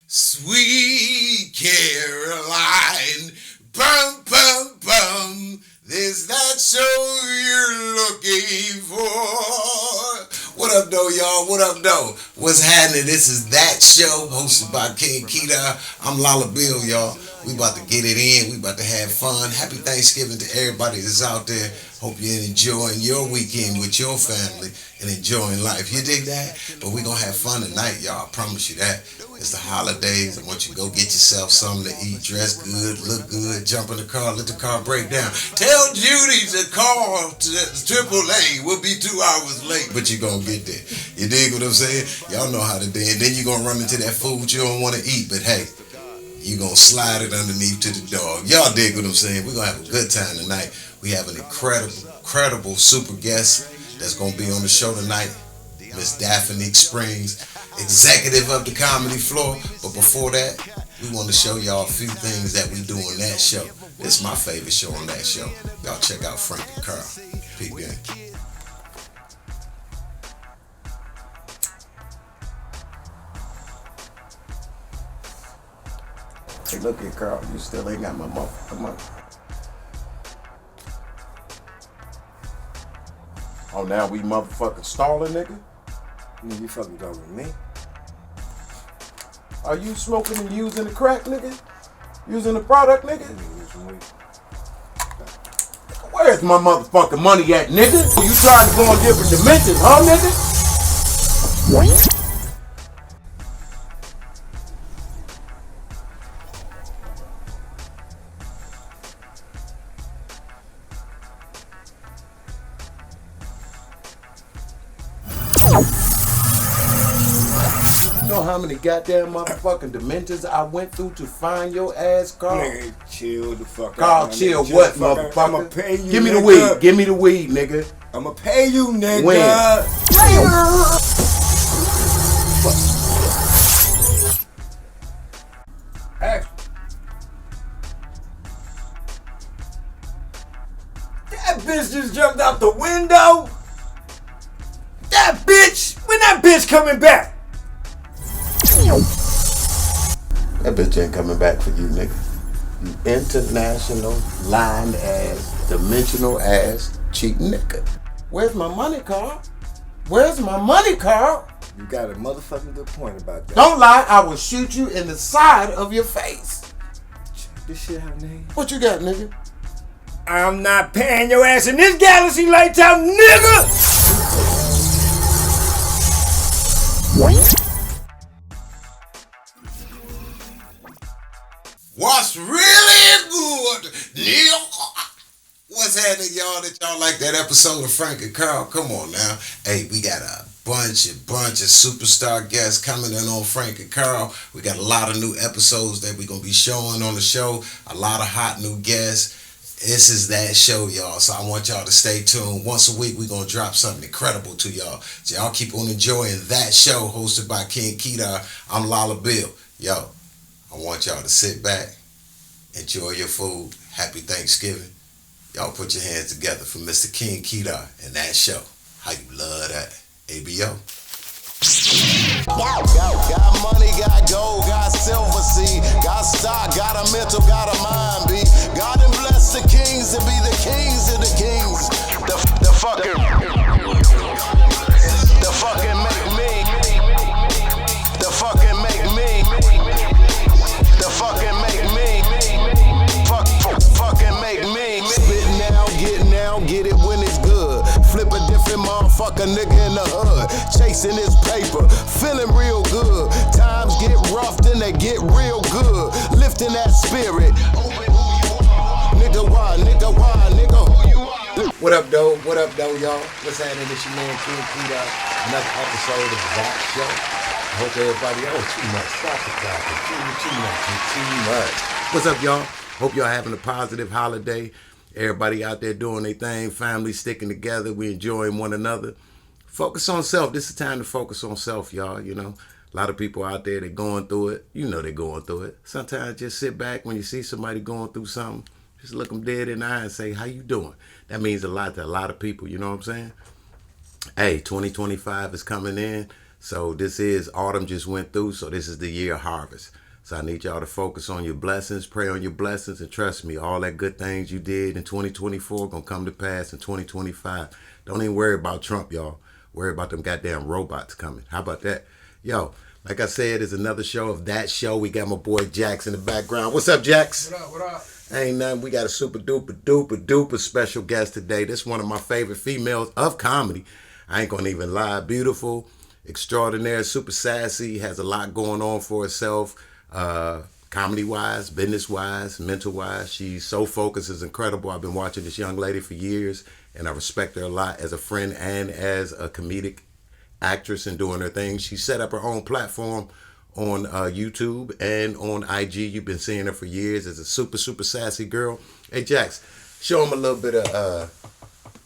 Sweet Caroline, bum, bum, bum. This that show you're looking for. What up, though, y'all? What up, though? What's happening? This is That Show, hosted by King Kedar. I'm Lala Bill, y'all. We about to get it in. We about to have fun. Happy Thanksgiving to everybody that's out there. Hope you're enjoying your weekend with your family and enjoying life. You dig that? But we going to have fun tonight, y'all. I promise you that. It's the holidays. I want you to go get yourself something to eat, dress good, look good, jump in the car, let the car break down. Tell Judy to call to AAA. We'll be 2 hours late, but you're going to get there. You dig what I'm saying? Y'all know how to do it. Then you're going to run into that food you don't want to eat, but hey, you're going to slide it underneath to the dog. Y'all dig what I'm saying? We're going to have a good time tonight. We have an incredible super guest that's going to be on the show tonight. Miss Daphnique Springs, executive of the comedy floor. But before that, we want to show y'all a few things that we do on that show. This is my favorite show on that show. Y'all check out Frank N Karl. Peep game. Hey, look here, Carl. You still ain't got my motherfucking money. Oh, now we motherfucking stalling, nigga? Nigga, you fucking talking to me? Are you smoking and using the crack, nigga? Using the product, nigga? Where's my motherfucking money at, nigga? You trying to go in different dimensions, huh, nigga? You know how many goddamn motherfucking dimensions I went through to find your ass, Carl? Nigga, chill the fuck out. Carl, chill Nigga, what, motherfucker? motherfucker? I'ma pay you, Give me the nigga. weed. Give me the weed, nigga. I'ma pay you, nigga. When? That bitch just jumped out the window. That bitch, when that bitch coming back? That bitch ain't coming back for you, nigga. You international, lying ass, dimensional ass, cheap nigga. Where's my money, Carl? Where's my money, Carl? You got a motherfucking good point about that. Don't lie, I will shoot you in the side of your face. This shit have a name? What you got, nigga? I'm not paying your ass in this galaxy lifetime, nigga! What's really good, Neil? What's happening, y'all? That y'all like that episode of Frank N Karl? Come on now. Hey, we got a bunch of superstar guests coming in on Frank N Karl. We got a lot of new episodes that we're going to be showing on the show. A lot of hot new guests. This is That Show, y'all. So I want y'all to stay tuned. Once a week, we're going to drop something incredible to y'all. So y'all keep on enjoying That Show, hosted by King Kedar. I'm Lala Bill. Yo, I want y'all to sit back, enjoy your food. Happy Thanksgiving. Y'all put your hands together for Mr. King Kedar and That Show. How you love that. ABO. Got money, got gold, got silver, see. Got stock, got a mental, got a mind, be. God and bless the kings to be the kings of the kings. The fucking make me. The fucking make me. The fucking make me. Fucking make me. Spit now, get it when it's good. Flip a different motherfucker, nigga in the hood. Chasing his paper, feeling real good. Times get rough, then they get real good. Lifting that spirit. Nigga, why, nigga, who you are? What up, though? What up, though, y'all? What's happening? It's your man, King Kedar. Another episode of That Show. I hope everybody, too much. Stop the talking. Too much. What's up, y'all? Hope y'all having a positive holiday. Everybody out there doing their thing. Family sticking together. We enjoying one another. Focus on self. This is time to focus on self, y'all. You know, a lot of people out there, they're going through it. You know they're going through it. Sometimes just sit back when you see somebody going through something. Just look them dead in the eye and say, how you doing? That means a lot to a lot of people. You know what I'm saying? Hey, 2025 is coming in. So this is autumn just went through, so this is the year of harvest. So I need y'all to focus on your blessings, pray on your blessings, and trust me, all that good things you did in 2024 gonna come to pass in 2025. Don't even worry about Trump, y'all. Worry about them goddamn robots coming. How about that? Yo, like I said, it's another show of That Show. We got my boy Jax in the background. What's up, Jax? What up, what up? Ain't nothing. We got a super duper special guest today. This is one of my favorite females of comedy. I ain't gonna even lie. Beautiful, extraordinary, super sassy, has a lot going on for herself. Comedy-wise, business-wise, mental-wise. She's so focused, it's incredible. I've been watching this young lady for years, and I respect her a lot as a friend and as a comedic actress and doing her thing. She set up her own platform on YouTube and on IG. You've been seeing her for years as a super sassy girl. Hey, Jax, show them a little bit of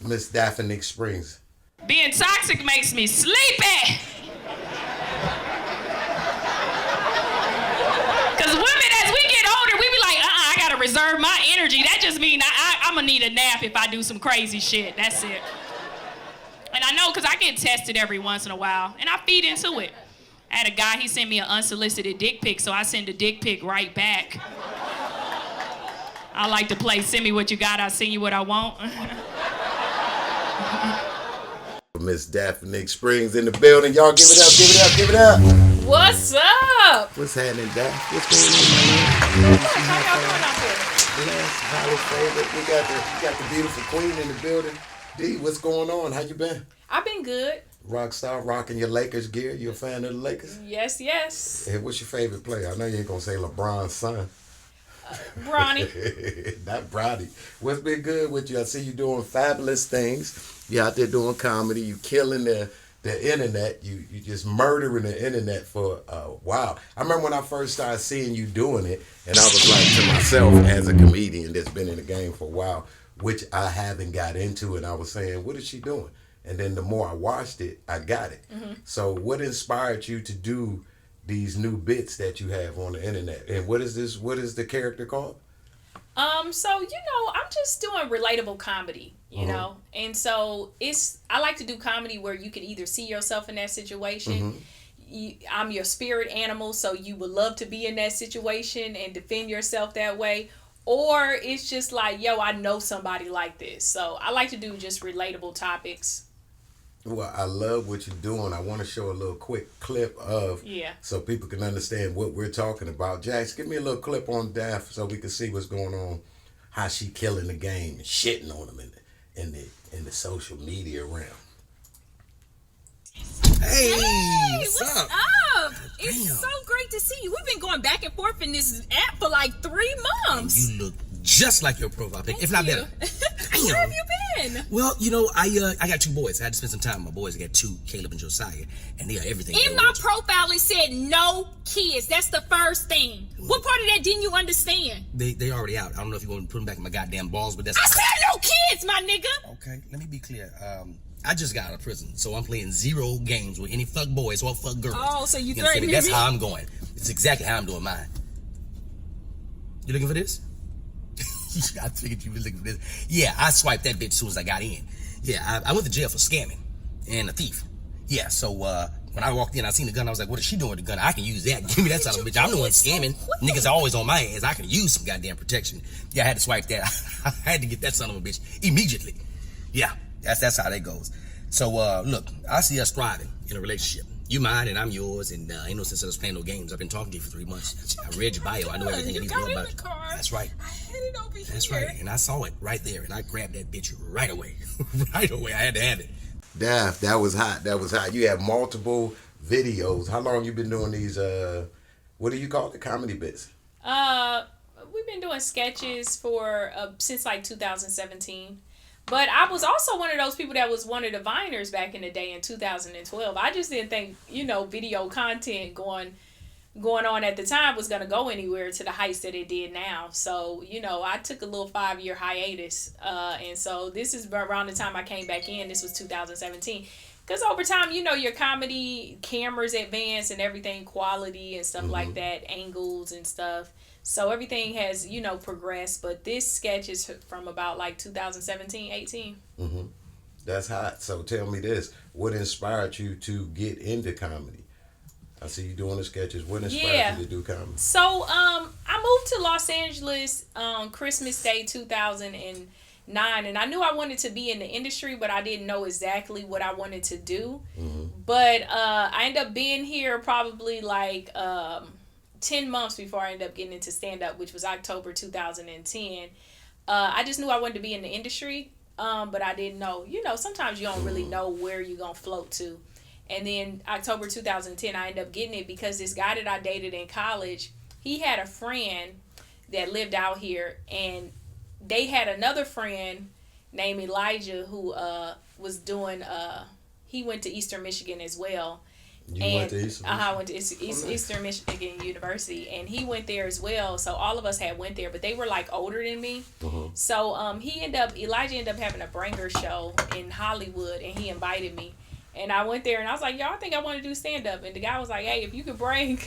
Miss Daphnique Springs. Being toxic makes me sleepy. Because women, as we get older, we be like, I gotta reserve my energy. That just means I'm gonna need a nap if I do some crazy shit. That's it. And I know because I get tested every once in a while, and I feed into it. I had a guy, he sent me an unsolicited dick pic, so I send a dick pic right back. I like to play, send me what you got, I'll send you what I want. Miss Daphnique Springs in the building. Y'all give it up, give it up, give it up. What's up? What's happening, Daph? What's going on, my man? How y'all doing out there? Bless, highly favored. We got the beautiful queen in the building. D, what's going on? How you been? I've been good. Rockstar, rocking your Lakers gear. You a fan of the Lakers? Yes. Hey, what's your favorite player? I know you ain't gonna say LeBron's son. Bronny. Not Bronny. What's been good with you? I see you doing fabulous things. You out there doing comedy. You killing the internet. You just murdering the internet for a while. I remember when I first started seeing you doing it, and I was like to myself, as a comedian that's been in the game for a while, which I haven't got into, and I was saying, what is she doing? And then the more I watched it, I got it. Mm-hmm. So what inspired you to do these new bits that you have on the internet? And what is the character called? So, I'm just doing relatable comedy, you know? And so I like to do comedy where you can either see yourself in that situation. I'm your spirit animal, so you would love to be in that situation and defend yourself that way. Or it's just like, yo, I know somebody like this. So I like to do just relatable topics. Well, I love what you're doing. I want to show a little quick clip of, so people can understand what we're talking about. Jax, give me a little clip on Daph so we can see what's going on, how she killing the game and shitting on them in the social media realm. Hey, what's up? It's so great to see you. We've been going back and forth in this app for like 3 months. And you look just like your profile pic, if not better. Where have you been? Well, I got 2 boys. I had to spend some time with my boys. I got 2, Caleb and Josiah, and they are everything. In my profile, it said no kids. That's the first thing. What part of that didn't you understand? They already out. I don't know if you want to put them back in my goddamn balls, but that's. I said no kids, my nigga. Okay, let me be clear. I just got out of prison, so I'm playing 0 games with any fuck boys or fuck girls. Oh, so you threatening me? That's how I'm going. It's exactly how I'm doing mine. You looking for this? I figured you were looking for this. Yeah, I swiped that bitch as soon as I got in. Yeah, I went to jail for scamming and a thief. Yeah, so when I walked in, I seen the gun. I was like, what is she doing with the gun? I can use that. Give me that son of a bitch. I'm the one scamming. Niggas are always on my ass. I can use some goddamn protection. Yeah, I had to swipe that. I had to get that son of a bitch immediately. Yeah, that's how that goes. So, look, I see us thriving in a relationship. You mine and I'm yours, and ain't no sense of us playing no games. I've been talking to you for 3 months. I read your bio. I know everything you need to know about you. That's right. I had it over here. That's right. And I saw it right there, and I grabbed that bitch right away. Right away. I had to have it. Daph, that was hot. You have multiple videos. How long you been doing these, what do you call it, comedy bits? We've been doing sketches for since like 2017. But I was also one of those people that was one of the Viners back in the day in 2012. I just didn't think, video content going on at the time was going to go anywhere to the heights that it did now. So, I took a little 5-year hiatus. And so this is around the time I came back in. This was 2017. Because over time, your comedy cameras advance and everything, quality and stuff like that, angles and stuff. So everything has, progressed. But this sketch is from about like 2017, 18. That's hot. So tell me this: what inspired you to get into comedy? I see you doing the sketches. What inspired you to do comedy? So I moved to Los Angeles on Christmas Day 2009, and I knew I wanted to be in the industry, but I didn't know exactly what I wanted to do. But I ended up being here probably like 10 months before I ended up getting into stand-up, which was October 2010. I just knew I wanted to be in the industry, but I didn't know. You know, sometimes you don't really know where you're going to float to. And then October 2010, I ended up getting it because this guy that I dated in college, he had a friend that lived out here, and they had another friend named Elijah who was doing, he went to Eastern Michigan as well. You went to Eastern Michigan? I went to Eastern Michigan University, and he went there as well. So all of us had went there, but they were like older than me. So Elijah ended up having a bringer show in Hollywood, and he invited me. And I went there, and I was like, yo, I think I want to do stand-up. And the guy was like, hey, if you could bring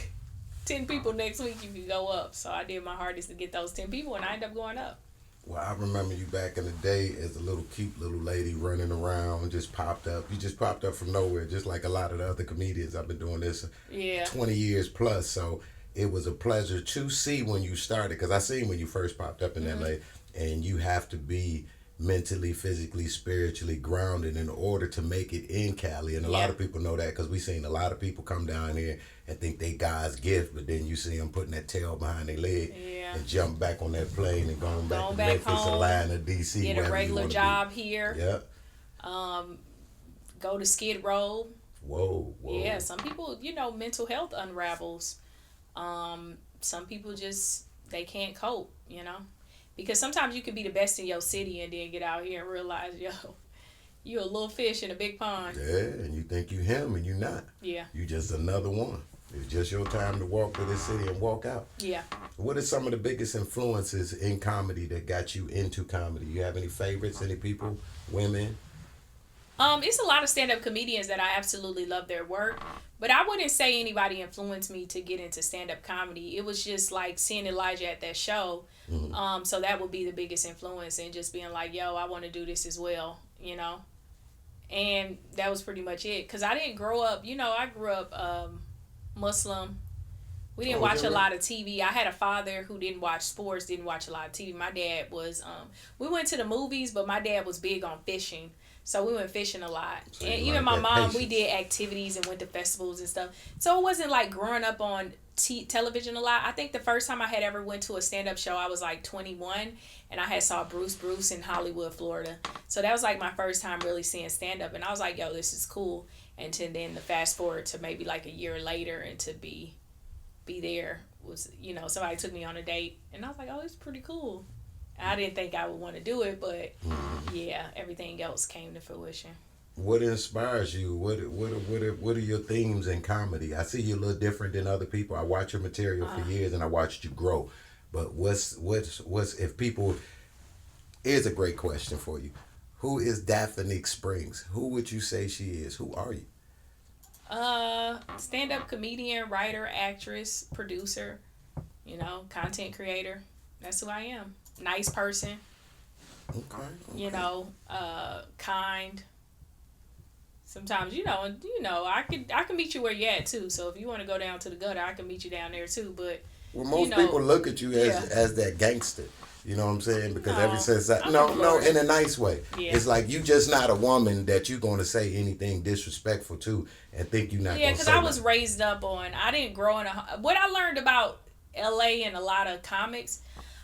10 people next week, you could go up. So I did my hardest to get those 10 people, and I ended up going up. Well, I remember you back in the day as a little cute little lady running around, just popped up. You just popped up from nowhere, just like a lot of the other comedians. I've been doing this 20 years plus, so it was a pleasure to see when you started, because I seen when you first popped up in LA, and you have to be mentally, physically, spiritually grounded in order to make it in Cali. And a lot of people know that, because we seen a lot of people come down here and think they God's gift, but then you see them putting that tail behind their leg and jump back on that plane and going back to Memphis, home, Atlanta, DC, get a regular job here. Go to Skid Row. Whoa. Yeah, some people, you know, mental health unravels. Some people just, they can't cope, you know. Because sometimes you can be the best in your city and then get out here and realize, yo, you a little fish in a big pond. Yeah, and you think you him and you not. Yeah. You just another one. It's just your time to walk to this city and walk out. Yeah. What are some of the biggest influences in comedy that got you into comedy? You have any favorites, any people, women? It's a lot of stand-up comedians that I absolutely love their work, but I wouldn't say anybody influenced me to get into stand-up comedy. It was just like seeing Elijah at that show. So that would be the biggest influence, and just being like, yo, I want to do this as well, you know? And that was pretty much it. Because I didn't grow up, you know, I grew up Muslim. We didn't watch a lot of TV. I had a father who didn't watch sports, didn't watch a lot of TV. My dad was, we went to the movies, but my dad was big on fishing. So we went fishing a lot. So and even my mom, we did activities and went to festivals and stuff. So it wasn't like growing up on television a lot. I think the first time I had ever went to a stand-up show, I was like 21, and I had saw Bruce in Hollywood, Florida. So that was like my first time really seeing stand-up, and I was like, yo, this is cool. And to then the fast forward to maybe like a year later, and to be there was, you know, somebody took me on a date, and I was like, oh, it's pretty cool. I didn't think I would want to do it, but yeah, everything else came to fruition. What inspires you? What are your themes in comedy? I see you a little different than other people. I watch your material for years, and I watched you grow. But what's if people? Here's a great question for you. Who is Daphnique Springs? Who would you say she is? Who are you? Stand-up comedian, writer, actress, producer, you know, content creator. That's who I am. Nice person. Okay. You know, kind. Sometimes, you know, I can meet you where you're at too. So if you want to go down to the gutter, I can meet you down there too. But most people look at you as that gangster. You know what I'm saying? Because ever since no, in a nice way. Yeah. It's like you just not a woman that you're going to say anything disrespectful to and think you're not. Yeah, because I was raised up on. I didn't grow in what I learned about LA and a lot of comics.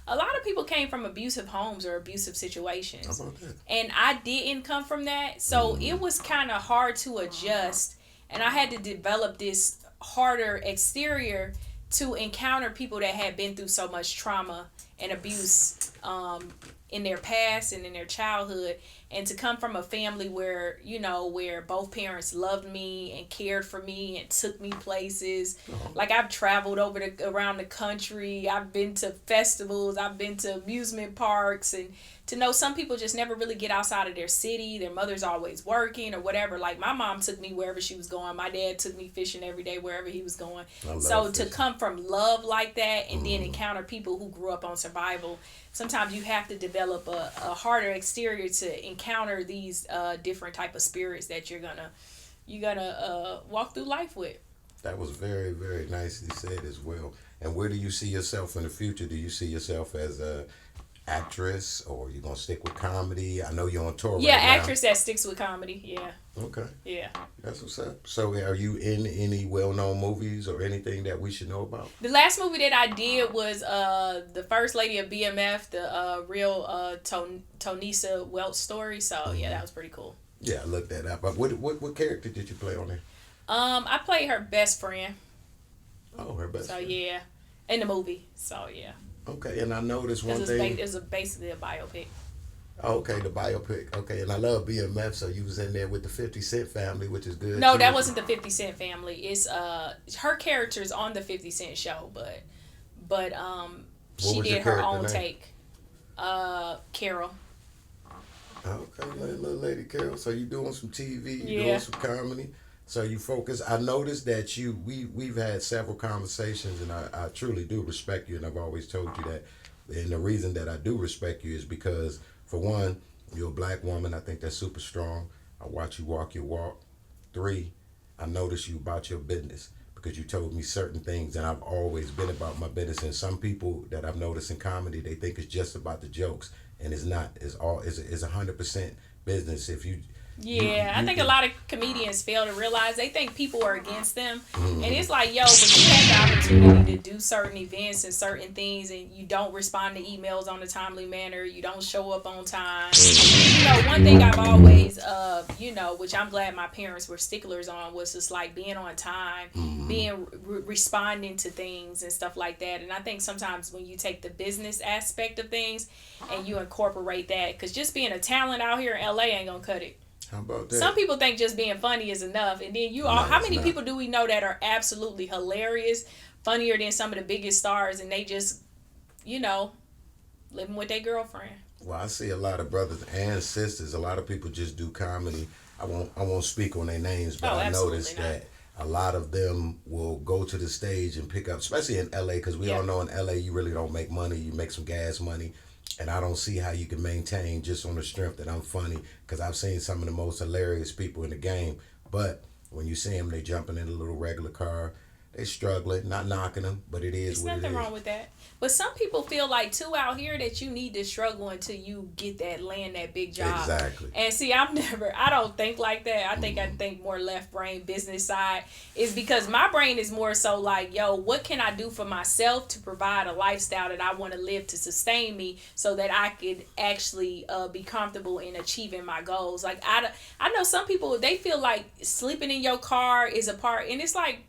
A lot of people came from abusive homes or abusive situations. And I didn't come from that. So it was kind of hard to adjust. And I had to develop this harder exterior to encounter people that had been through so much trauma and abuse in their past and in their childhood. And to come from a family where, you know, where both parents loved me and cared for me and took me places. Like I've traveled around the country. I've been to festivals. I've been to amusement parks. And to know some people just never really get outside of their city. Their mother's always working or whatever. Like my mom took me wherever she was going. My dad took me fishing every day wherever he was going. So to come from love like that and then encounter people who grew up on survival. sometimes you have to develop a harder exterior to encounter these different type of spirits that you're gonna walk through life with. That was very, very nicely said as well. And where do you see yourself in the future? Do you see yourself as a actress, or you gonna stick with comedy? I know you're on tour. Yeah, right now. actress that sticks with comedy. Yeah. Okay. Yeah. That's what's up. So, are you in any well-known movies or anything that we should know about? The last movie that I did was the First Lady of BMF, the real Tonisa Welch story. So yeah, that was pretty cool. Yeah, I looked that up. But what character did you play on there? I played her best friend. Oh, her best friend. So yeah, in the movie. So yeah. Okay, and I noticed one thing. It was basically a biopic. Oh, okay, the biopic. Okay, and I love BMF, so you was in there with the 50 Cent family, which is good. No, too. that wasn't the 50 Cent family. It's her character's on the 50 Cent show, but she did her own name? take. Carol. Okay, little lady Carol. So you doing some TV, you Yeah. doing some comedy. So you focus. I noticed that we've had several conversations, and I truly do respect you, and I've always told you that. And the reason that I do respect you is because, for one, you're a black woman. I think that's super strong. I watch you walk your walk. 3, I notice you about your business because you told me certain things, and I've always been about my business. And some people that I've noticed in comedy, they think it's just about the jokes, and it's not. It's 100% business. If you Yeah, I think a lot of comedians fail to realize they think people are against them. And it's like, yo, when you have the opportunity to do certain events and certain things and you don't respond to emails on a timely manner, you don't show up on time. You know, one thing I've always, which I'm glad my parents were sticklers on, was just like being on time, being responding to things and stuff like that. And I think sometimes when you take the business aspect of things and you incorporate that, because just being a talent out here in LA ain't gonna cut it. How about that? Some people think just being funny is enough, and then how many people do we know that are absolutely hilarious, funnier than some of the biggest stars, and they just, living with their girlfriend? Well, I see a lot of brothers and sisters. A lot of people just do comedy. I won't speak on their names, but I noticed that a lot of them will go to the stage and pick up, especially in LA, because we all know in LA you really don't make money. You make some gas money. And I don't see how you can maintain just on the strength that I'm funny, because I've seen some of the most hilarious people in the game. But when you see them, they jumping in a little regular car. They struggling, not knocking them, but it is what it is. There's nothing wrong with that. But some people feel like, too, out here that you need to struggle until you land that big job. Exactly. And see, I don't think like that. I think more left brain business side is because my brain is more so like, yo, what can I do for myself to provide a lifestyle that I want to live to sustain me so that I could actually be comfortable in achieving my goals. Like, I know some people, they feel like sleeping in your car is a part, and it's like,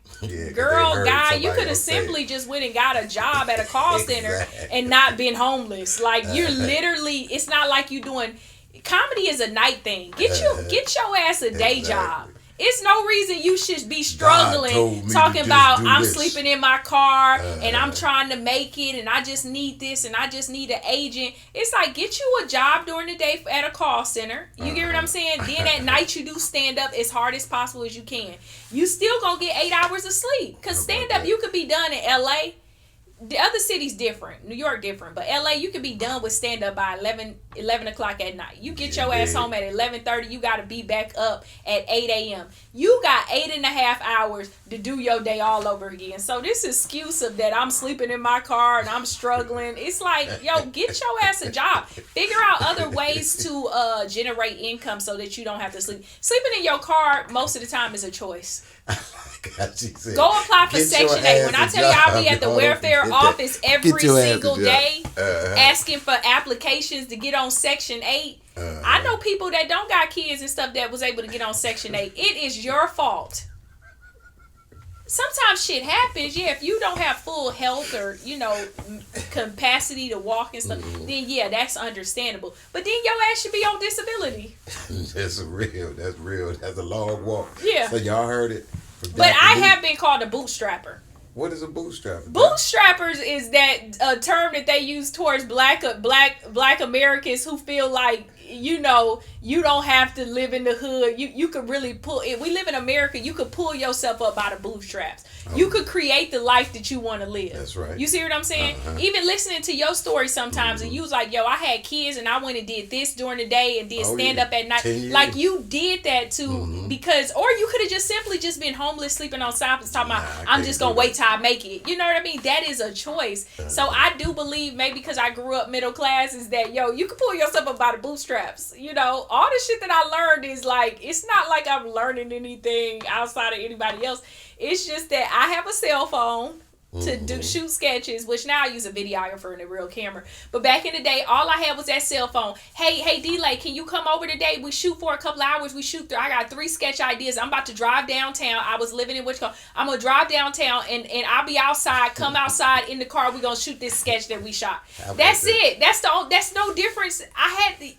girl, guy, you could have simply just went and got a job at a call center and not been homeless. Like, you're literally, it's not like you doing, comedy is a night thing. Get your ass a day job. It's no reason you should be struggling talking about I'm sleeping in my car and I'm trying to make it and I just need this and I just need an agent. It's like, get you a job during the day at a call center. You get what I'm saying? Then at night you do stand up as hard as possible as you can. You still gonna get 8 hours of sleep, because stand up you could be done in LA. The other cities different, New York different, but LA you can be done with stand up by 11 o'clock at night. You get your ass home at 11:30. You got to be back up at 8 a.m. You got 8.5 hours to do your day all over again. So this excuse of that I'm sleeping in my car and I'm struggling, it's like, yo, get your ass a job. Figure out other ways to generate income so that you don't have to sleep. Sleeping in your car most of the time is a choice. Go apply for Section 8. When I tell you I'll be at the welfare office every single day asking for applications to get on Section 8. I know people that don't got kids and stuff that was able to get on Section 8. It is your fault. Sometimes shit happens. Yeah, if you don't have full health or, capacity to walk and stuff, then yeah, that's understandable. But then your ass should be on disability. That's real. That's a long walk. Yeah. So y'all heard it. But I have been called a bootstrapper. What is a bootstrapper? Bootstrappers is that term that they use towards black Americans who feel like, you don't have to live in the hood. You could really pull it. We live in America. You could pull yourself up by the bootstraps. You could create the life that you want to live. That's right. You see what I'm saying? Even listening to your story sometimes, and you was like, yo, I had kids and I went and did this during the day and did stand up at night. Like you did that too, because, or you could have just simply just been homeless, sleeping on sofas, talking about, I'm just going to wait till I make it. You know what I mean? That is a choice. So I do believe, maybe because I grew up middle class, is that, yo, you can pull yourself up by the bootstraps. You know, all the shit that I learned is like, it's not like I'm learning anything outside of anybody else. It's just that I have a cell phone to shoot sketches, which now I use a videographer and a real camera. But back in the day, all I had was that cell phone. Hey, D-Lay, can you come over today? We shoot for a couple hours. I got 3 sketch ideas. I'm about to drive downtown. I was living in Wichita. I'm going to drive downtown and I'll be outside. Come outside in the car. We're going to shoot this sketch that we shot. That's it. That's no difference.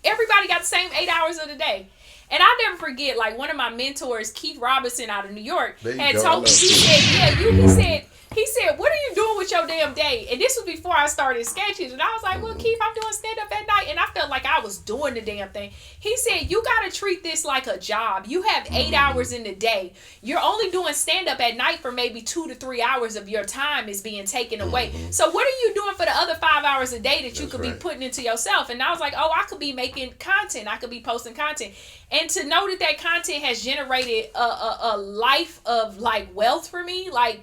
Everybody got the same 8 hours of the day. And I'll never forget, like, one of my mentors, Keith Robinson out of New York, had told me, he said, what are you doing with your damn day? And this was before I started sketches. And I was like, well, Keith, I'm doing stand-up at night. And I felt like I was doing the damn thing. He said, you got to treat this like a job. You have 8 hours in the day. You're only doing stand-up at night for maybe 2 to 3 hours of your time is being taken away. So what are you doing for the other 5 hours a day that you could be putting into yourself? And I was like, oh, I could be making content. I could be posting content. And to know that content has generated a life of, like, wealth for me, like,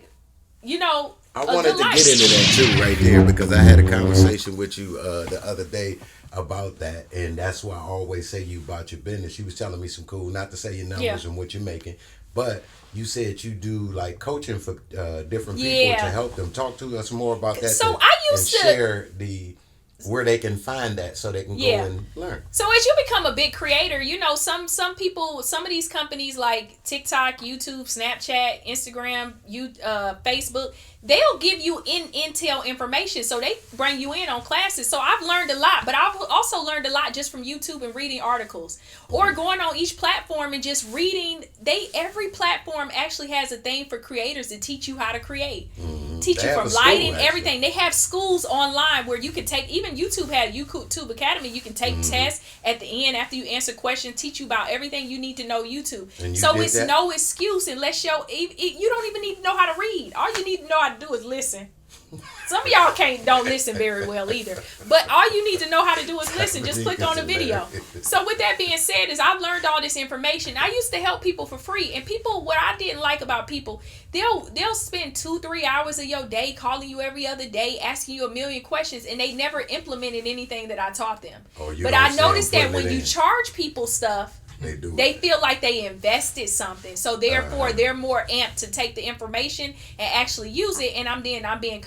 you know, I wanted to get into that too right there, because I had a conversation with you the other day about that, and that's why I always say you about your business. You was telling me some cool, not to say your numbers and what you're making, but you said you do like coaching for different people to help them. Talk to us more about that. So I used to share where they can find that so they can go and learn. So as you become a big creator, you know, some people, some of these companies like TikTok, YouTube, Snapchat, Instagram, Facebook, they'll give you intel information. So they bring you in on classes. So I've learned a lot, but I've also learned a lot just from YouTube and reading articles or going on each platform and just reading. Every platform actually has a thing for creators to teach you how to create. Teach you from lighting, everything. They have schools online where you can take, even YouTube had YouTube Academy, you can take tests at the end after you answer questions, teach you about everything you need to know YouTube. So it's no excuse unless you don't even need to know how to read. All you need to know how to do is listen. Some of y'all don't listen very well either. But all you need to know how to do is listen. Just click on the video. So with that being said, is I've learned all this information. I used to help people for free. And people, what I didn't like about people, they'll spend 2-3 hours of your day calling you every other day, asking you a million questions, and they never implemented anything that I taught them. But I noticed that when you charge people stuff, they feel like they invested something, so therefore they're more amped to take the information and actually use it, and I'm being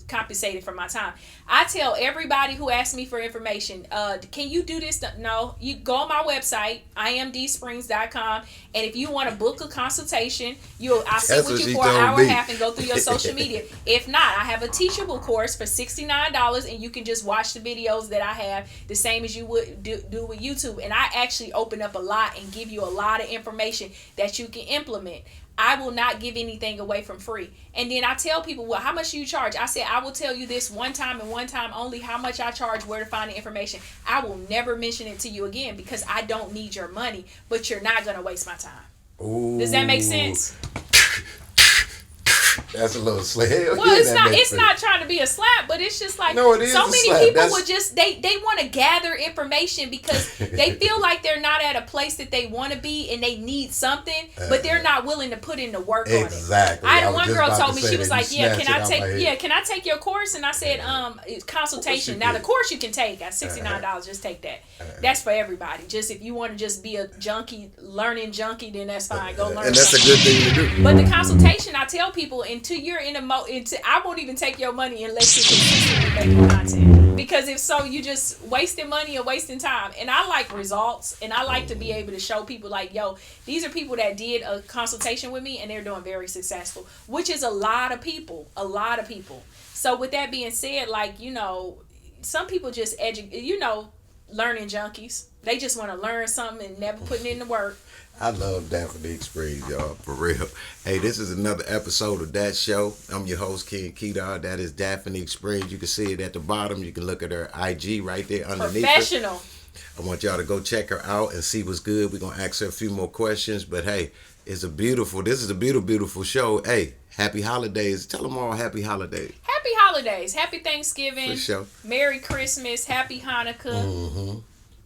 compensated for my time. I tell everybody who asks me for information, can you do this? No, you go on my website, imdsprings.com, and if you want to book a consultation, I'll sit with you for an hour and a half and go through your social media. If not, I have a teachable course for $69, and you can just watch the videos that I have the same as you would do with YouTube, and I actually open up a lot and give you a lot of information that you can implement. I will not give anything away from free. And then I tell people, well, how much do you charge? I said, I will tell you this one time and one time only, how much I charge, where to find the information. I will never mention it to you again because I don't need your money, but you're not going to waste my time. Ooh. Does that make sense? That's a little slap. Well, it's not trying to be a slap, but it's just like so many people would just they want to gather information because they feel like they're not at a place that they want to be and they need something, but they're not willing to put in the work on it. Exactly. I had one girl told me, she was like, can I take your course? And I said, consultation. Now the course you can take at $69, just take that. That's for everybody. Just if you want to just be a learning junkie, then that's fine. Go learn. And that's a good thing to do. But the consultation, I tell people, until you're I won't even take your money unless you're consistently making content. Because if so, you just wasting money and wasting time. And I like results, and I like to be able to show people like, yo, these are people that did a consultation with me and they're doing very successful, which is a lot of people. So with that being said, like, you know, some people just learning junkies. They just want to learn something and never putting in the work. I love Daphnique Springs, y'all, for real. Hey, this is another episode of That Show. I'm your host, King Kedar. That is Daphnique Springs. You can see it at the bottom. You can look at her IG right there underneath. Professional. I want y'all to go check her out and see what's good. We're going to ask her a few more questions. But, hey, This is a beautiful show. Hey, happy holidays. Tell them all happy holidays. Happy holidays. Happy Thanksgiving. For sure. Merry Christmas. Happy Hanukkah. Mm-hmm.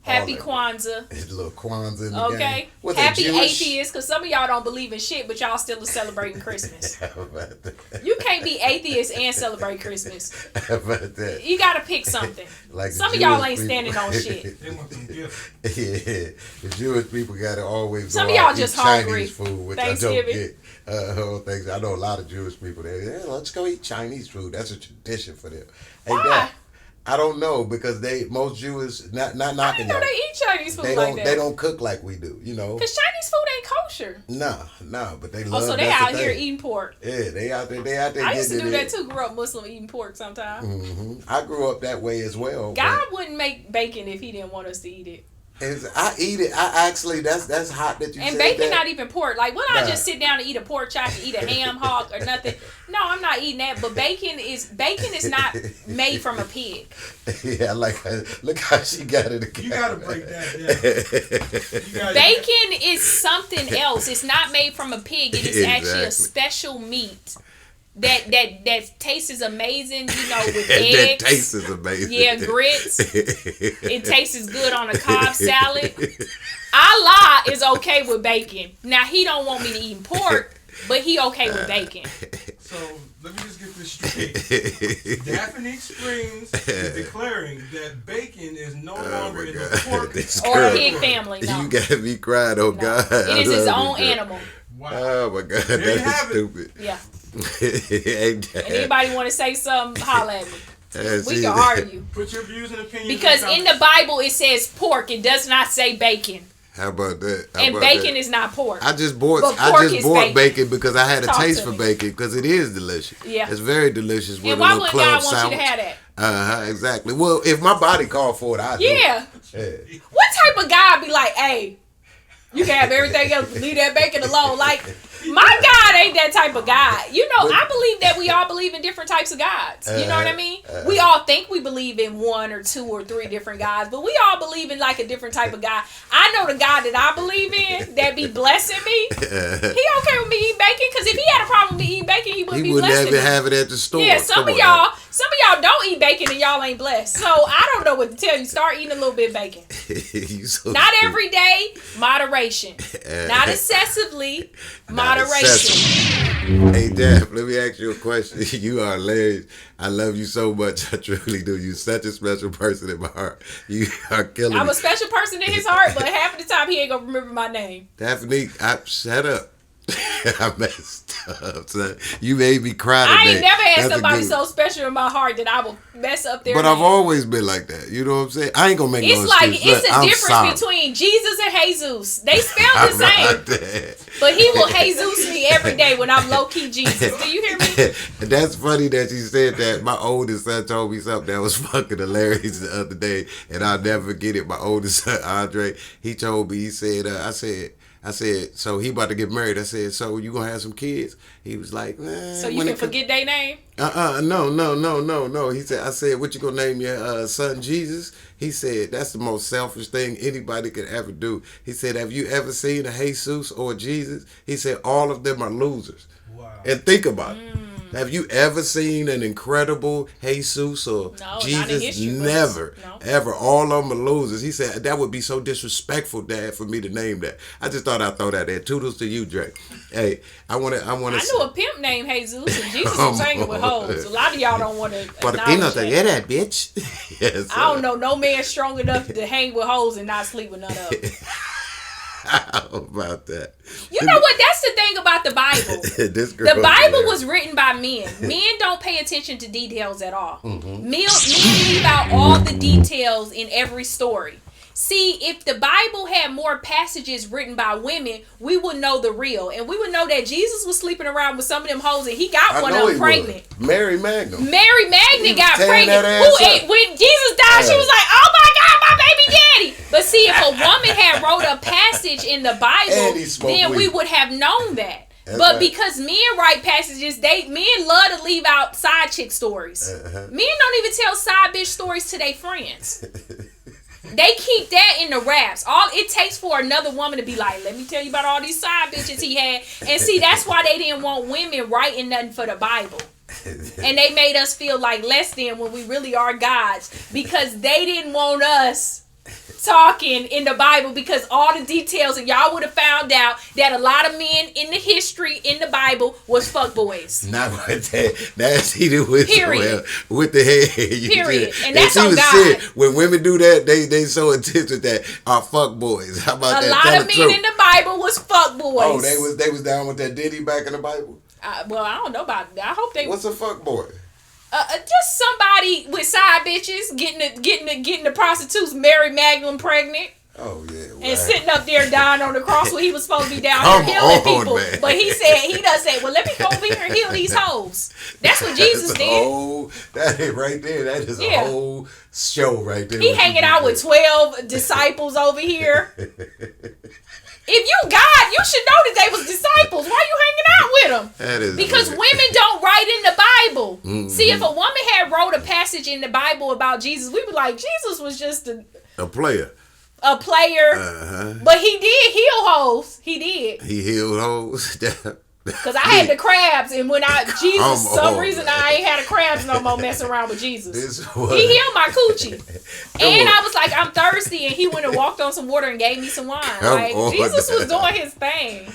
Happy Kwanzaa. It's a little Kwanzaa in the game. Okay. What's Happy Jewish? atheists, because some of y'all don't believe in shit, but y'all still are celebrating Christmas. How about that? You can't be atheist and celebrate Christmas. How about that? You gotta pick something. Like some of Jewish y'all ain't people. standing on shit. They want them gifts. Yeah, the Jewish people gotta always Some go of y'all out just eat hungry. Chinese food, which I don't Thanksgiving. get. Things. I know a lot of Jewish people. Let's go eat Chinese food. That's a tradition for them. Hey, Why? Dad, I don't know because most Jews not I knocking didn't know y'all. they eat Chinese food They like don't. that. They don't cook like we do. You know. Because Chinese food ain't kosher. No, but they Oh, love. so they that's out the here thing. eating pork. Yeah, they out there. They out there. I used to getting do it that in. too. Grew up Muslim eating pork sometimes. I grew up that way as well. God wouldn't make bacon if He didn't want us to eat it. I eat it. I actually that's hot that you And said bacon that. not even pork. Like, when I Nah. just sit down and eat a pork chop and eat a ham hock or nothing. No, I'm not eating that. But bacon is not made from a pig. Yeah, look how she got it again. You gotta break that down. Bacon is something else. It's not made from a pig. It is actually a Exactly. special meat that tastes amazing, with That eggs. taste is amazing. Yeah, grits. It tastes good on a Cobb salad. Allah is okay with bacon. Now, He don't want me to eat pork, but He okay with bacon. So let me just get this straight. Daphnique Springs is declaring that bacon is no longer in the pork This Or girl, pig family, no. You got me crying. Oh No. God, It is I his love own this girl. animal. Wow. Oh my God, There you that's have it. stupid. Yeah. Ain't that? And anybody want to say something, holla at me. That's We it. can argue. Put your views and opinions. Because in in the Bible it says pork. It does not say bacon. How about that? How And about bacon that? is not pork. I just bought But pork is bacon because I had a Talk taste to for me. bacon because it is delicious. Yeah. It's very delicious with And a why little wouldn't club God want sandwich. you to have that? Exactly. Well, if my body called for it, I'd do it. Yeah. Yeah. What type of guy be like, hey, you can have everything else, but leave that bacon alone? Like, my God ain't that type of God. I believe that we all believe in different types of gods. You know what I mean? We all think we believe in one or two or three different gods, but we all believe in like a different type of God. I know the God that I believe in that be blessing me. He okay with me eating bacon? Because if he had a problem with me eating bacon, he wouldn't He be wouldn't blessing even me. have it at the store. Yeah, some Come of on y'all don't eat bacon and y'all ain't blessed. So I don't know what to tell you. Start eating a little bit of bacon. You so Not stupid. every day, moderation. Not excessively, moderation. Hey, Daph, let me ask you a question. You are hilarious. I love you so much. I truly do. You're such a special person in my heart. You are killing I'm me. a special person in his heart, but half of the time he ain't gonna remember my name. Daphnique, shut up. I messed up, son. You made me cry today. I ain't never had That's a somebody good- so special in my heart that I will mess up their But name. I've always been like that. You know what I'm saying? I ain't gonna make It's no like excuse. it's Look, a I'm difference sorry. between Jesus and Jesus. They spell the I'm same, not that. but he will Jesus me every day when I'm low key Jesus. Do you hear me? That's funny that you said that. My oldest son told me something that was fucking hilarious the other day, and I'll never forget it. My oldest son, Andre, he told me, he said, I said, so he about to get married. I said, so you gonna have some kids? He was like, nah. So you can forget their name? No. He said, I said, what you gonna name your son Jesus? He said, that's the most selfish thing anybody could ever do. He said, have you ever seen a Jesus or a Jesus? He said, all of them are losers. Wow. And think about it. Have you ever seen an incredible Jesus or No, not in Jesus? history books. Never, No. ever. All of them are losers. He said that would be so disrespectful, Dad, for me to name that. I just thought I'd throw that there. Toodles to you, Drake. Hey, I want to. I knew a pimp named Jesus, and Jesus was hanging with hoes. A lot of y'all don't want to But he acknowledge not that. yeah, that bitch. Yes. I don't know no man strong enough to hang with hoes and not sleep with none of them. How about that? You know what? That's the thing about the Bible. This girl The Bible there. was written by men. Men don't pay attention to details at all. Men leave out all the details in every story. See, if the Bible had more passages written by women, we would know the real. And we would know that Jesus was sleeping around with some of them hoes and he got I one know of he them pregnant. was. Mary Magnum. Mary Magnet got tearing pregnant. that ass up. When Jesus died, she was like, oh my God, my baby daddy. But see, if a woman had wrote a passage in the Bible, And he smoked then we weed. would have known that. That's But right. because men write passages, men love to leave out side chick stories. Men don't even tell side bitch stories to their friends. They keep that in the raps. All it takes for another woman to be like, let me tell you about all these side bitches he had. And see, that's why they didn't want women writing nothing for the Bible. And they made us feel like less than when we really are gods, because they didn't want us talking in the Bible, because all the details, and y'all would have found out that a lot of men in the history in the Bible was fuckboys. Not like that. That's either with with the head. Period. And that's on God. When women do that, they so intense with that. Are fuckboys. How about that? A lot of men in the Bible was fuckboys. Oh, they was down with that Diddy back in the Bible. Well, I don't know about that. I hope they. What's a fuckboy? Just somebody with side bitches getting the prostitutes Mary Magdalene pregnant. Oh yeah, right. And sitting up there dying on the cross when he was supposed to be down here healing people. Man. But he done said, well, let me go over here and heal these hoes. That's what Jesus did. That is right there. That is a whole show right there. He hanging out with 12 disciples over here. If you God, you should know that they was disciples. Why you hanging out with them? That is because weird. Women don't write in the Bible. Mm-hmm. See, if a woman had wrote a passage in the Bible about Jesus, we would like, Jesus was just a player. A player. But he did heal hoes. He did. He healed hoes. Because I had the crabs, and when for some reason I ain't had the crabs no more messing around with Jesus. He healed my coochie. And I was like, I'm thirsty, and he went and walked on some water and gave me some wine. Jesus was doing his thing.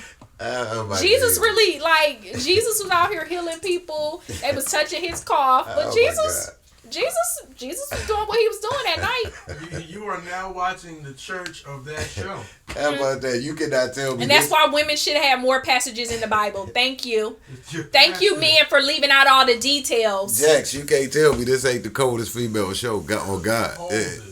Jesus was out here healing people. They was touching his cough. But Jesus was doing what he was doing that night. You are now watching the church of that show. How about that? You cannot tell me. And that's why women should have more passages in the Bible. Thank you. Thank you, men, for leaving out all the details. Jax, you can't tell me this ain't the coldest female show on God.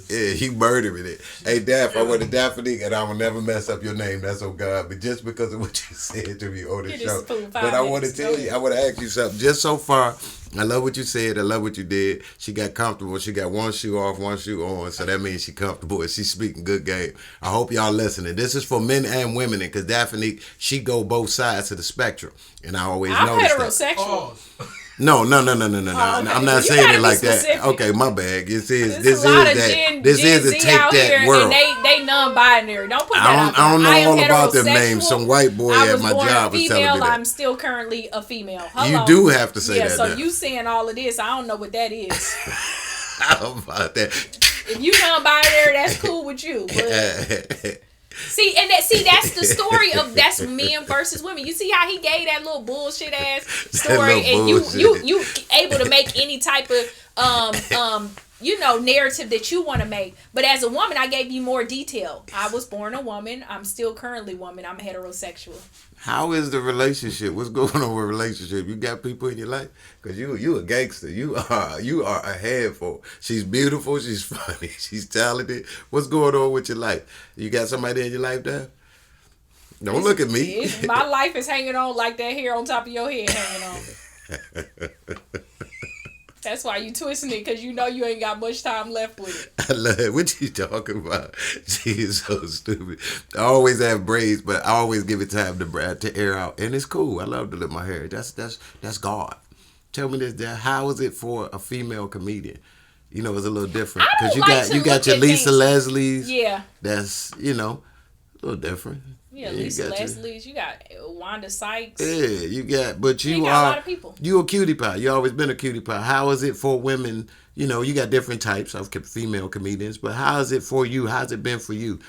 Yeah, he murdering it. Hey, Daph, I went to Daphnique, and I will never mess up your name. That's on God. But just because of what you said to me on the show. But I want to tell you, I want to ask you something. Just so far, I love what you said. I love what you did. She got comfortable. She got one shoe off, one shoe on. So that means she comfortable and she's speaking good game. I hope y'all listening. This is for men and women, because Daphnique, she go both sides of the spectrum. And I always notice that. I'm heterosexual. No. I'm not saying it like that. Okay, my bad. This is a take that world. And they non-binary. Don't put that out. I don't know all about them names. Some white boy at my job was telling me that. I'm still currently a female. Hello. You do have to say that. So you saying all of this, I don't know what that is. How about that? If you non-binary, that's cool with you. But that's the story of that's men versus women. You see how he gave that little bullshit ass story, and you able to make any type of narrative that you want to make. But as a woman, I gave you more detail. I was born a woman. I'm still currently woman. I'm heterosexual. How is the relationship? What's going on with relationship? You got people in your life? Because you a gangster. You are a handful. She's beautiful. She's funny. She's talented. What's going on with your life? You got somebody in your life there? Don't look at me. My life is hanging on like that hair on top of your head hanging on. That's why you twisting it, because you know you ain't got much time left with it. I love it. What you talking about? She is so stupid. I always have braids, but I always give it time to air out. And it's cool. I love to let my hair. That's God. Tell me this, Dad. How is it for a female comedian? You know, it's a little different. Because you got your Lisa Leslie's. Yeah. That's, a little different. Yeah, Lisa Leslie's. You got Wanda Sykes. Yeah, you got a lot of people. You a cutie pie. You always been a cutie pie. How is it for women? You got different types of female comedians, but how is it for you? How's it been for you?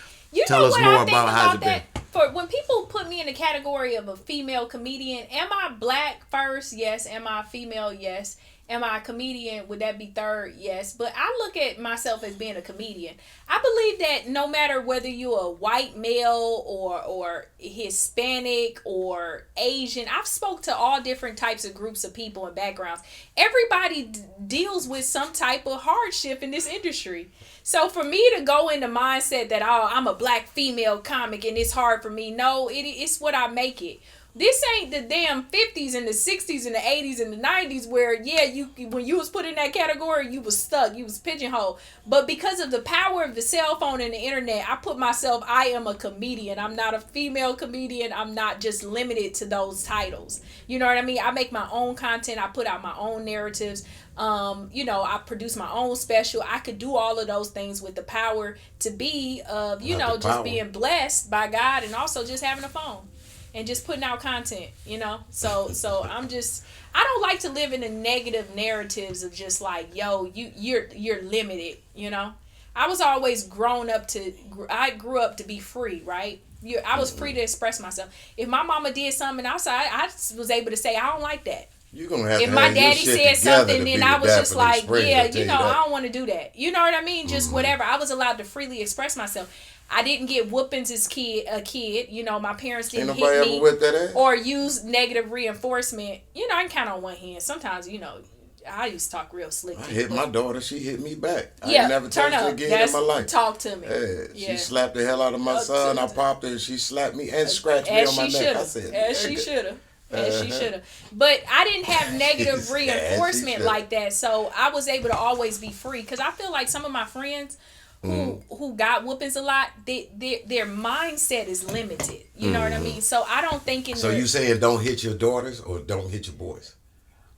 Tell us more about how's it been. For when people put me in the category of a female comedian, am I black first? Yes. Am I female? Yes. Am I a comedian? Would that be third? Yes. But I look at myself as being a comedian. I believe that no matter whether you're a white male or Hispanic or Asian, I've spoke to all different types of groups of people and backgrounds. Everybody deals with some type of hardship in this industry. So for me to go in the mindset that I'm a black female comic and it's hard for me, no, it's what I make it. This ain't the damn 50s and the 60s and the 80s and the 90s where, when you was put in that category, you was stuck. You was pigeonholed. But because of the power of the cell phone and the internet, I am a comedian. I'm not a female comedian. I'm not just limited to those titles. You know what I mean? I make my own content. I put out my own narratives. I produce my own special. I could do all of those things with the power to be of, just being blessed by God and also just having a phone. And just putting out content, So I don't like to live in the negative narratives of just like, you're limited, I was always I grew up to be free, right? I was free to express myself. If my mama did something outside, I was able to say, I don't like that. You're gonna have if to my have daddy your shit said something, together then I was just like, I that. don't want to do that. You know what I mean? Just whatever. I was allowed to freely express myself. I didn't get whoopings as a kid. My parents didn't hit me or use negative reinforcement. I can count on one hand. Sometimes, I used to talk real slick. I hit my daughter. She hit me back. I ain't never touched her again in my life. Talk to me. She slapped the hell out of my son. I popped her. She slapped me and scratched me on my neck. I said, as she should have. As she should have. But I didn't have negative reinforcement like that. So I was able to always be free. Because I feel like some of my friends who got whoopings a lot, their mindset is limited. You know what I mean? So I don't think So you saying don't hit your daughters or don't hit your boys?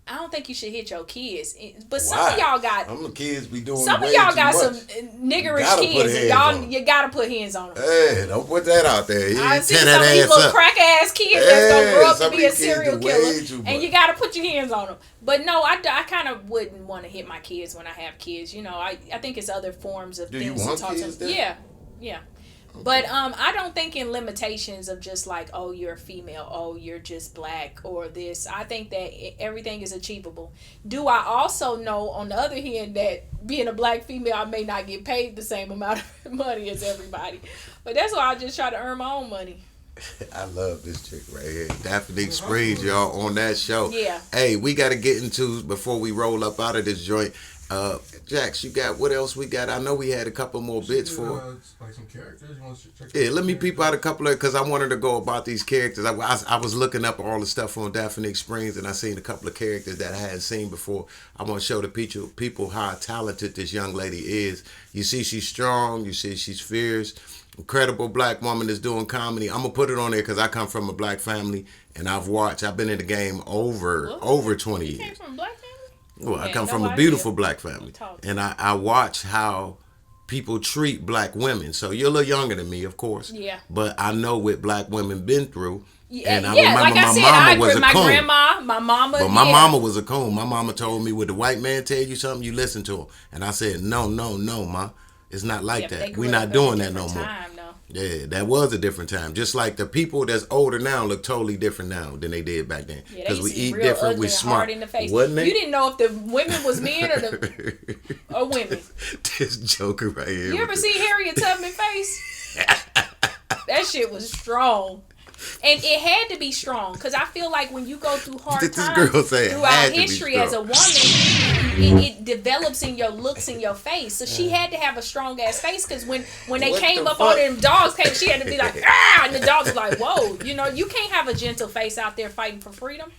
I don't think you should hit your kids. But some of y'all got... Some of the kids be doing some of y'all got some niggerish kids. And you gotta put hands on them. Hey, don't put that out there. I see some of these little crack-ass kids that's gonna grow up to be a serial killer. And you gotta put your hands on them. But no, I kind of wouldn't want to hit my kids when I have kids. I think it's other forms of things to talk to them. Yeah. But I don't think in limitations of just like, oh, you're a female, oh, you're just black or this. I think that everything is achievable. Do I also know, on the other hand, that being a black female, I may not get paid the same amount of money as everybody. But that's why I just try to earn my own money. I love this chick right here. Daphnique Springs, y'all, on that show. Yeah. Hey, we got to get into, before we roll up out of this joint, Jax, you got, what else we got? I know we had a couple more bits for. Like some characters. You want to check let me peep out a couple of, because I wanted to go about these characters. I was looking up all the stuff on Daphnique Springs, and I seen a couple of characters that I hadn't seen before. I want to show the people how talented this young lady is. You see she's strong. You see she's fierce. Incredible black woman that's doing comedy. I'm going to put it on there because I come from a black family, and I've been in the game over 20 years. You came from a black family? Well, I come from a beautiful black family, and I watch how people treat black women. So you're a little younger than me, of course. Yeah. But I know what black women been through. And I remember my mama was a coon. My grandma, my mama. But my mama was a coon. My mama told me, would the white man tell you something, you listen to him. And I said, no, ma. It's not like that. We're not doing that no more. Yeah, that was a different time. Just like the people that's older now look totally different now than they did back then. Because we eat different, we smart. In the face. Wasn't they? You didn't know if the women was men or women. This joker right here. You ever see Harriet Tubman face? That shit was strong. And it had to be strong, because I feel like when you go through hard times throughout history as a woman, it develops in your looks in your face. So she had to have a strong ass face, because when they came up on them dogs, she had to be like, ah, and the dogs was like, whoa, you can't have a gentle face out there fighting for freedom.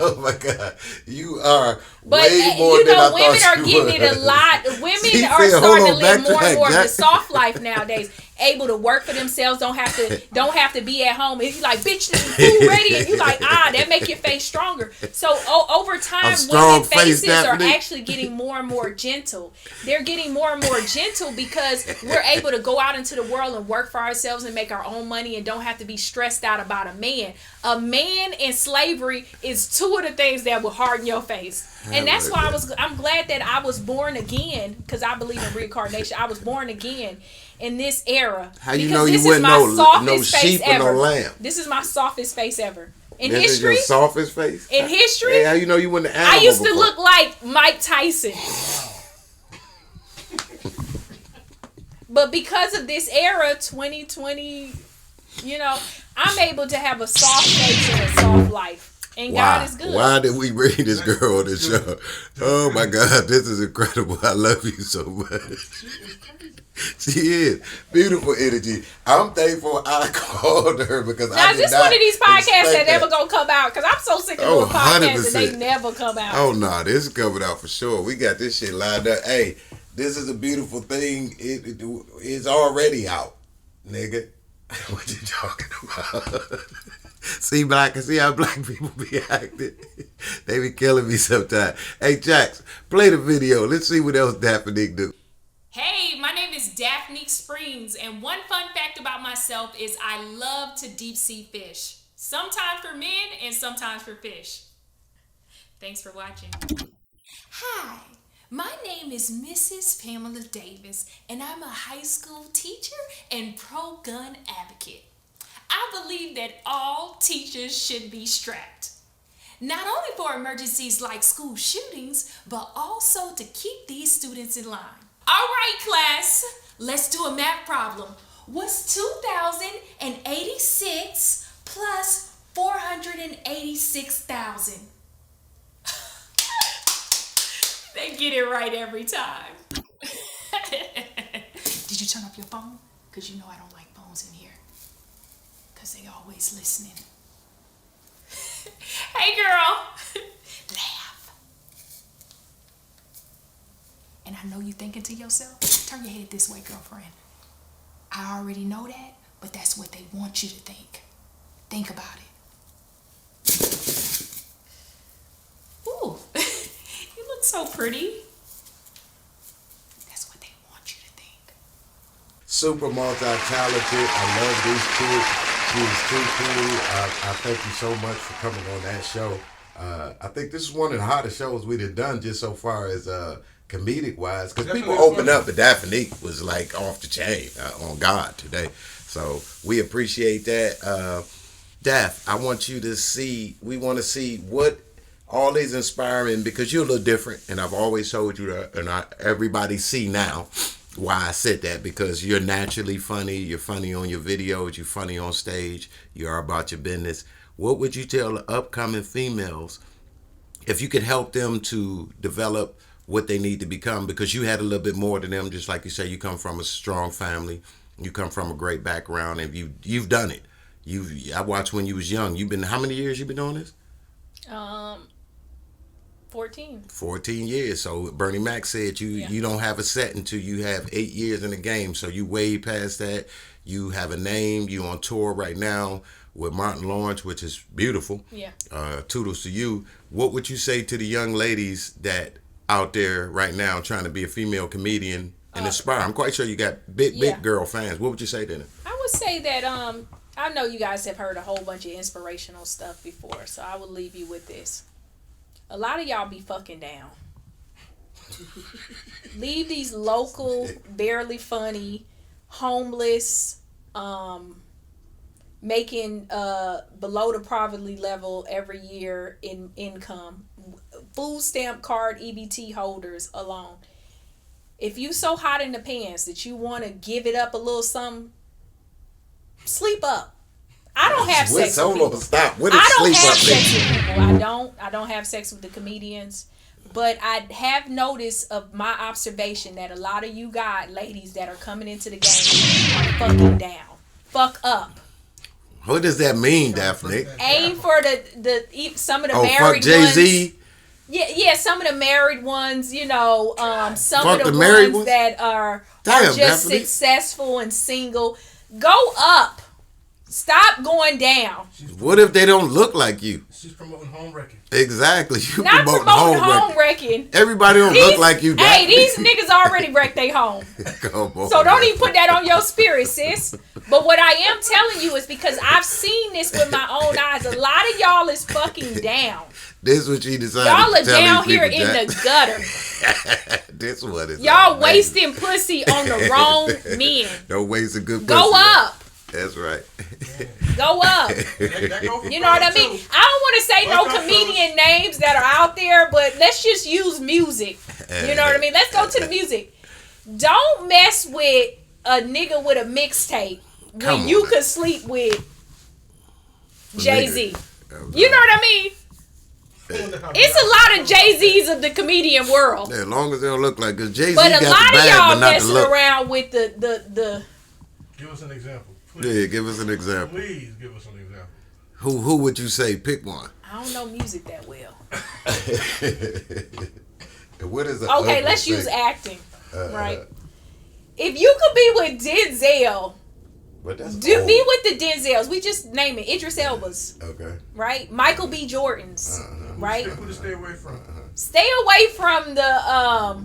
Oh my God, you are way more than I thought you would. Women are getting it a lot. Women are starting to live more and more of the soft life nowadays. Able to work for themselves, don't have to be at home. And you like, bitch, this food ready, and you like, that make your face stronger. So over time, women's faces are actually getting more and more gentle. They're getting more and more gentle because we're able to go out into the world and work for ourselves and make our own money and don't have to be stressed out about a man. A man in slavery is two of the things that will harden your face. And that's why I'm glad that I was born again, because I believe in reincarnation. I was born again in this era. How you know you wouldn't no sheep or no lamb? This is my softest face ever. In this history. Is your softest face? In history. Hey, how you know you wouldn't animal I used to before? look like Mike Tyson. But because of this era, 2020, I'm able to have a soft face and a soft life. And God is good. Why did we bring this girl on the show? Oh my God, this is incredible. I love you so much. She is. Beautiful energy. I'm thankful I called her because now, I did this not one of these podcasts that expect never gonna come out because I'm so sick of doing podcasts and they 100%. never come out. Oh, no, this is coming out for sure. We got this shit lined up. Hey, this is a beautiful thing. It's already out, nigga. What you talking about? See how black people be acting. They be killing me sometimes. Hey, Jax, play the video. Let's see what else Daphnique do. Hey, my name is Daphnique Springs, and one fun fact about myself is I love to deep sea fish. Sometimes for men and sometimes for fish. Thanks for watching. Hi, my name is Mrs. Pamela Davis, and I'm a high school teacher and pro-gun advocate. I believe that all teachers should be strapped. Not only for emergencies like school shootings, but also to keep these students in line. All right, class, let's do a math problem. What's 2,086 plus 486,000? They get it right every time. Did you turn off your phone? Because you know I don't like phones in here. Because they always listening. Hey, girl. Laugh. And I know you thinking to yourself, turn your head this way, girlfriend. I already know that, but that's what they want you to think. Think about it. Ooh, you look so pretty. That's what they want you to think. Super multi-talented. I love these kids. She was too cool. I thank you so much for coming on that show. I think this is one of the hottest shows we've done just so far as comedic wise, because people opened up, but Daphnique was like off the chain on God today. So we appreciate that. Daph, I want you to see, we want to see what all these inspiring, because you're a little different, and I've always told you that, and everybody see now why I said that, because you're naturally funny. You're funny on your videos. You're funny on stage. You are about your business. What would you tell the upcoming females if you could help them to develop what they need to become? Because you had a little bit more than them. Just like you say, you come from a strong family. You come from a great background, and you've done it. I watched when you was young. How many years you been doing this? 14. 14 years. So Bernie Mac said you don't have a set until you have 8 years in the game. So you way past that. You have a name. You on tour right now with Martin Lawrence, which is beautiful. Yeah. Toodles to you. What would you say to the young ladies that out there right now trying to be a female comedian and inspire? I'm quite sure you got big girl fans. What would you say to them? I would say that I know you guys have heard a whole bunch of inspirational stuff before, so I will leave you with this. A lot of y'all be fucking down. Leave these local, barely funny, homeless, making below the poverty level every year in income, food stamp card EBT holders alone. If you so hot in the pants that you want to give it up a little something, sleep up. I don't have sex with people. Stop. I don't have sex with people. I don't have sex with the comedians. But I have noticed of my observation that a lot of you ladies that are coming into the game are fucking down. Fuck up. What does that mean, Daphne? Aim for the some of the married fuck Jay-Z? ones. Yeah, some of the married ones, you know, some fuck of the ones that are just Daphne. successful and single. Go up. Stop going down. What if they don't look like you? She's promoting home wrecking. Exactly. You Not promoting home wrecking. Everybody don't look like you. Hey, these niggas already wrecked their home. So don't even put that on your spirit, sis. But what I am telling you is because I've seen this with my own eyes. A lot of y'all is fucking down. This is what you decided. Y'all are to tell down these here people, in the gutter. This one is y'all wasting pussy on the wrong men. Don't waste a good pussy. Go up. That's right. Go up. You know what I mean? I don't want to say no comedian names that are out there, but let's just use music. You know what I mean? Let's go to the music. Don't mess with a nigga with a mixtape when you could sleep with Jay-Z. You know what I mean? It's a lot of Jay-Z's of the comedian world. Yeah, as long as they don't look like, because Jay-Z But got a the lot of bag, y'all but not the messing look. around with the. Give us an example. Please. Yeah, give us an example. Please give us an example. Who would you say? Pick one. I don't know music that well. What is it? Okay, let's use acting. Right. If you could be with Denzel, But that's be old. with the Denzels. We just name it. Idris Elba's. Okay. Right. Michael B. Jordan's. Right. Who to stay away from? Stay away from the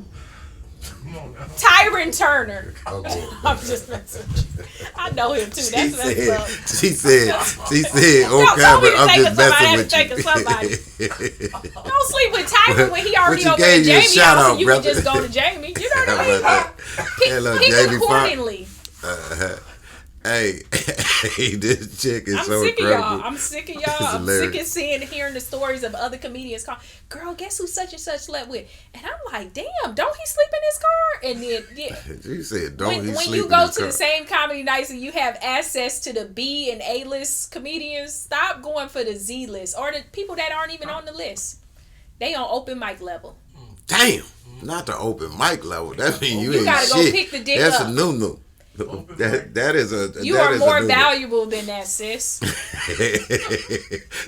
Come on now. Tyron Turner. Okay. I'm just messing with you. I know him too. That's messed up. She said, on Y'all told me camera, to I'm take just of somebody, messing I take of somebody. with you. Don't sleep with Tyron when he already you over at gave you a Jamie shout house out, and you brother. can just go to Jamie. You know what I mean? Hello, Pick Jamie accordingly. Hey, this chick is I'm so sick incredible. of y'all. I'm sick of y'all. It's I'm hilarious. sick of seeing and hearing the stories of other comedians call, girl, guess who such and such slept with? And I'm like, damn, don't he sleep in his car? And then, yeah. She said, don't he When sleep you in go his to car. the same comedy nights and you have access to the B and A list comedians, stop going for the Z list or the people that aren't even on the list. They on open mic level. Damn, not the open mic level. That means you ain't gotta go shit. pick the dick That's up. a new. That is a. You that are is more a valuable than that, sis.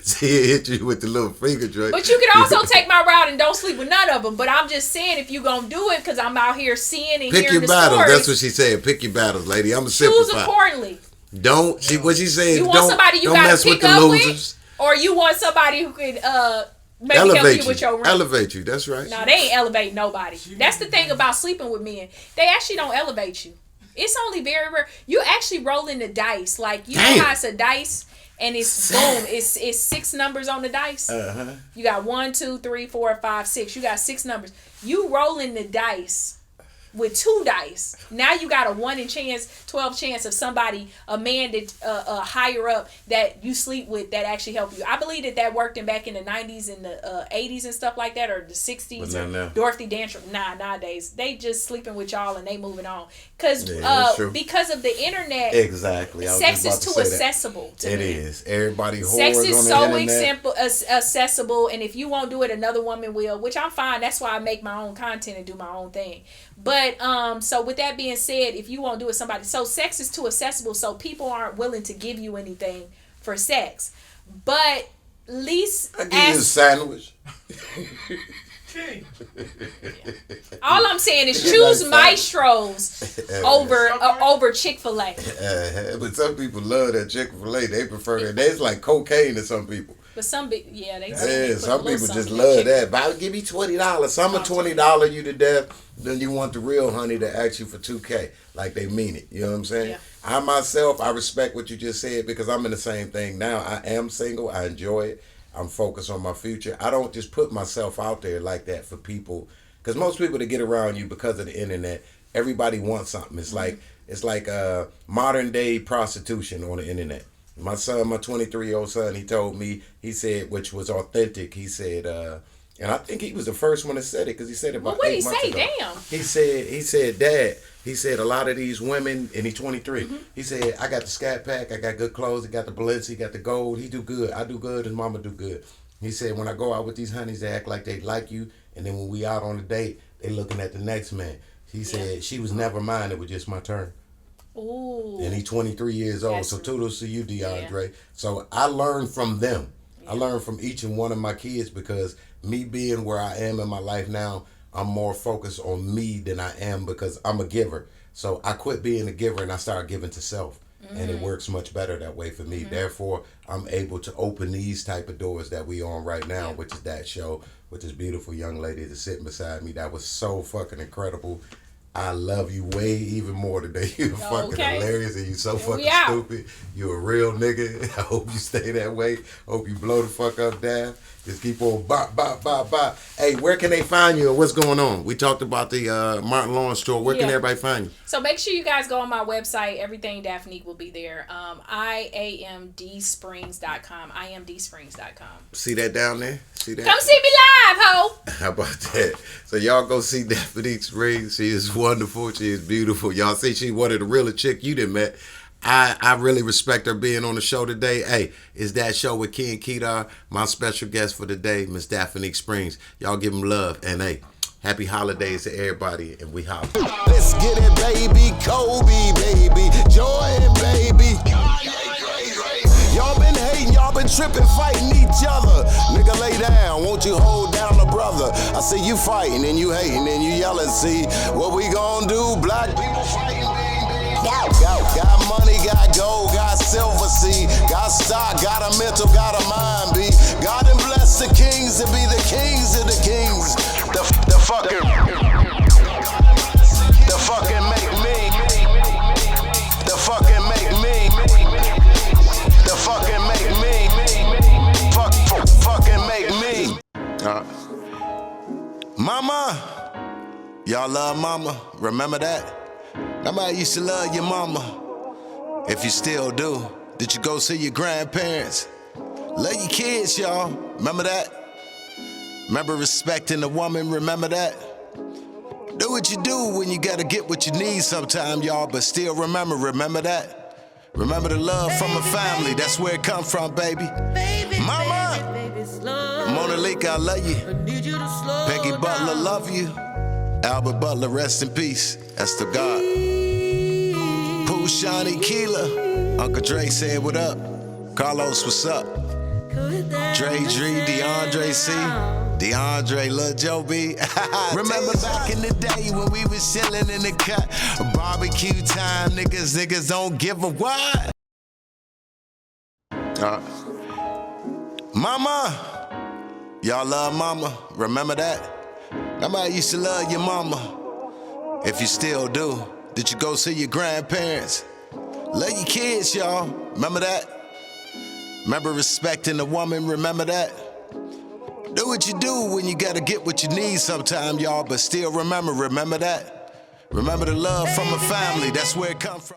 She hit you with the little finger joint. But you can also take my route and don't sleep with none of them. But I'm just saying, if you gonna do it, because I'm out here seeing and Pick hearing your the battles. stories, That's what she said. Pick your battles, lady. I'm a choose simplify. accordingly. Don't. What she said. You want Don't, somebody you don't gotta mess with pick the up losers. with, or you want somebody who could maybe help Elevate you with your rent. Elevate you. That's right. No, they ain't elevate nobody. That's the thing about sleeping with men. They actually don't elevate you. It's only very rare. You actually rolling the dice. Like, you know how it's a dice and it's boom. It's 6 numbers on the dice. You got 1, 2, 3, 4, 5, 6. You got 6 numbers. You rolling the dice with 2 dice. Now you got a 1 in 12 chance of somebody, a man that higher up that you sleep with that actually help you. I believe that worked back in the 90s and the 80s and stuff like that, or the 60s. No. Dorothy Dandruff. Nowadays they just sleeping with y'all and they moving on because of the internet. Exactly. Sex is too accessible to It me. is. Everybody whores Sex is on the so internet. accessible, and if you won't do it, another woman will, which I'm fine. That's why I make my own content and do my own thing. But so with that being said, if you won't do it, somebody. So sex is too accessible, so people aren't willing to give you anything for sex. But least I give you a sandwich. all I'm saying is choose Maestros over Chick-fil-A. But some people love that Chick-fil-A. They prefer that. That's like cocaine to some people. But some they Some people just love that. But I'll give you $20. Some are $20 you to death. Then you want the real honey to ask you for $2K. Like they mean it. You know what I'm saying? Yeah. I myself, I respect what you just said because I'm in the same thing now. I am single. I enjoy it. I'm focused on my future. I don't just put myself out there like that for people. Because most people that get around you because of the internet, everybody wants something. It's like modern day prostitution on the internet. My son, my 23-year-old son, he told me, he said, which was authentic. He said, and I think he was the first one that said it because he said it about 8 months ago. Damn. He said, Dad, he said a lot of these women, and he's 23. He said, I got the Scat Pack, I got good clothes, I got the Balenci, he got the gold. He do good. I do good, his mama do good. He said, when I go out with these honeys, they act like they like you, and then when we out on a date, they looking at the next man. He said, she was never mine, it was just my turn. Ooh. And he's 23 years old. So toodles to you, DeAndre. Yeah. So I learned from them. Yeah. I learned from each and one of my kids because me being where I am in my life now, I'm more focused on me than I am because I'm a giver. So I quit being a giver and I started giving to self. And it works much better that way for me. Therefore, I'm able to open these type of doors that we on right now, which is that show with this beautiful young lady that's sitting beside me. That was so fucking incredible. I love you way even more today. You're fucking hilarious and you so fucking stupid. You a real nigga. I hope you stay that way. Hope you blow the fuck up, Dad. Just keep on bop, bop, bop, bop. Hey, where can they find you and what's going on? We talked about the Martin Lawrence store. Where can everybody find you? So make sure you guys go on my website. Everything Daphnique will be there. IAMDsprings.com. IAMDsprings.com. See that down there? See that? Come see me live, ho. How about that? So y'all go see Daphnique Springs. She is wonderful. She is beautiful. Y'all see she one of the realest chick you done met. I really respect her being on the show today. Hey, it's that show with King Kedar. My special guest for the day, Miss Daphnique Springs. Y'all give them love. And hey, happy holidays to everybody. And we holla. Let's get it, baby. Kobe, baby. Jordan, baby. Y'all been hating, y'all been tripping, fighting each other. Nigga, lay down, won't you hold down a brother? I see you fighting and you hating and you yelling. See what we gon' do? Black people fighting, got money, got gold, got silver, see, got stock, got a mental, got a mind, be. God and bless the kings to be the kings of the kings. The fucking make me. The fucking make me. The fucking make me. Fucking make me. Mama, y'all love mama. Remember that? Remember I used to love your mama. If you still do, did you go see your grandparents? Love your kids, y'all. Remember that? Remember respecting the woman? Remember that? Do what you do when you gotta get what you need sometime, y'all, but still remember that? Remember the love from a family, that's where it come from, baby. Mama! Mona Lisa, I love you. Peggy Butler, love you. Albert Butler, rest in peace. That's the God. Pooh, Shawnee, Keela. Uncle Dre said, what up? Carlos, what's up? Dre, DeAndre C. DeAndre, Lil Joe B. Remember back in the day when we was chillin' in the cut? Barbecue time, niggas don't give a what? Mama, y'all love mama. Remember that? Remember I used to love your mama. If you still do, did you go see your grandparents? Love your kids, y'all. Remember that? Remember respecting the woman? Remember that? Do what you do when you gotta get what you need sometime, y'all, but still remember that? Remember the love from a family, that's where it come from.